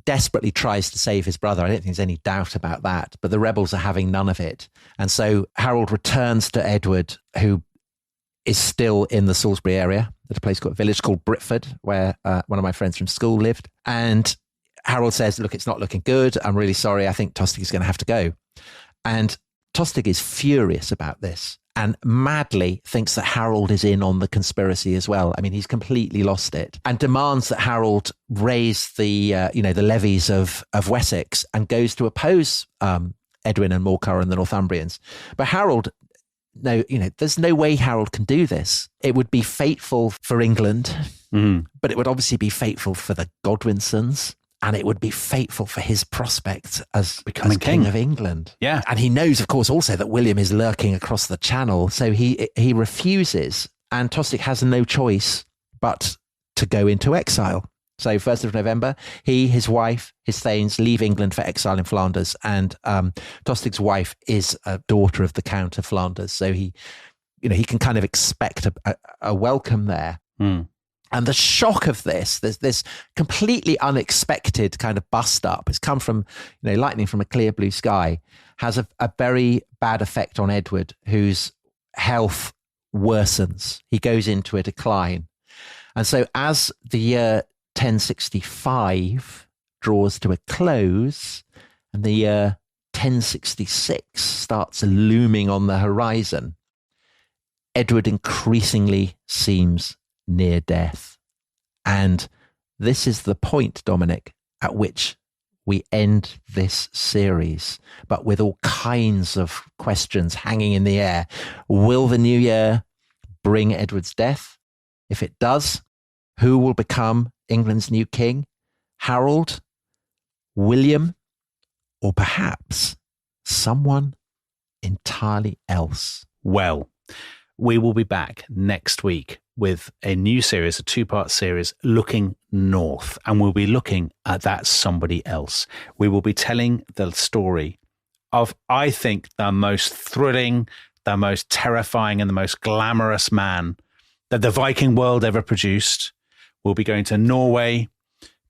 desperately tries to save his brother. I don't think there's any doubt about that, but the rebels are having none of it. And so Harold returns to Edward, who is still in the Salisbury area, at a village called Britford, where one of my friends from school lived. And Harold says, look, it's not looking good. I'm really sorry. I think Tostig is going to have to go. And Tostig is furious about this and madly thinks that Harold is in on the conspiracy as well. I mean, he's completely lost it, and demands that Harold raise the levies of Wessex and goes to oppose Edwin and Morcar and the Northumbrians. But Harold, there's no way Harold can do this. It would be fateful for England, but it would obviously be fateful for the Godwinsons. And it would be fateful for his prospects as becoming king of England. Yeah. And he knows, of course, also that William is lurking across the channel. So he refuses. And Tostig has no choice but to go into exile. So 1st of November, he, his wife, his Thanes leave England for exile in Flanders. And Tostig's wife is a daughter of the Count of Flanders. So he can kind of expect a welcome there. And the shock of this completely unexpected kind of bust up, it's come from, lightning from a clear blue sky, has a very bad effect on Edward, whose health worsens. He goes into a decline. And so as the year 1065 draws to a close and the year 1066 starts looming on the horizon, Edward increasingly seems near death. And this is the point, Dominic, at which we end this series, but with all kinds of questions hanging in the air. Will the new year bring Edward's death? If it does, who will become England's new king? Harold, William, or perhaps someone entirely else? Well, we will be back next week with a new series, a 2-part series looking north, and we'll be looking at that somebody else. We will be telling the story of, I think, the most thrilling, the most terrifying, and the most glamorous man that the Viking world ever produced. We'll be going to Norway,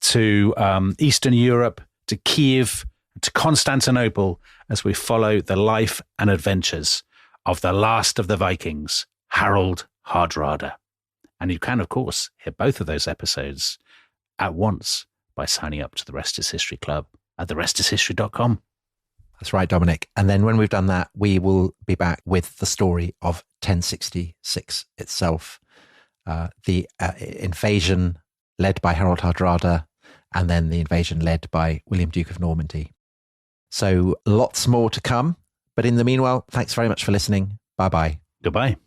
to Eastern Europe, to Kiev, to Constantinople, as we follow the life and adventures of the last of the Vikings, Harald Hardrada. And you can, of course, hear both of those episodes at once by signing up to the Rest is History Club at therestishistory.com. That's right, Dominic. And then when we've done that, we will be back with the story of 1066 itself, the invasion led by Harald Hardrada, and then the invasion led by William, Duke of Normandy. So lots more to come. But in the meanwhile, thanks very much for listening. Bye-bye. Goodbye.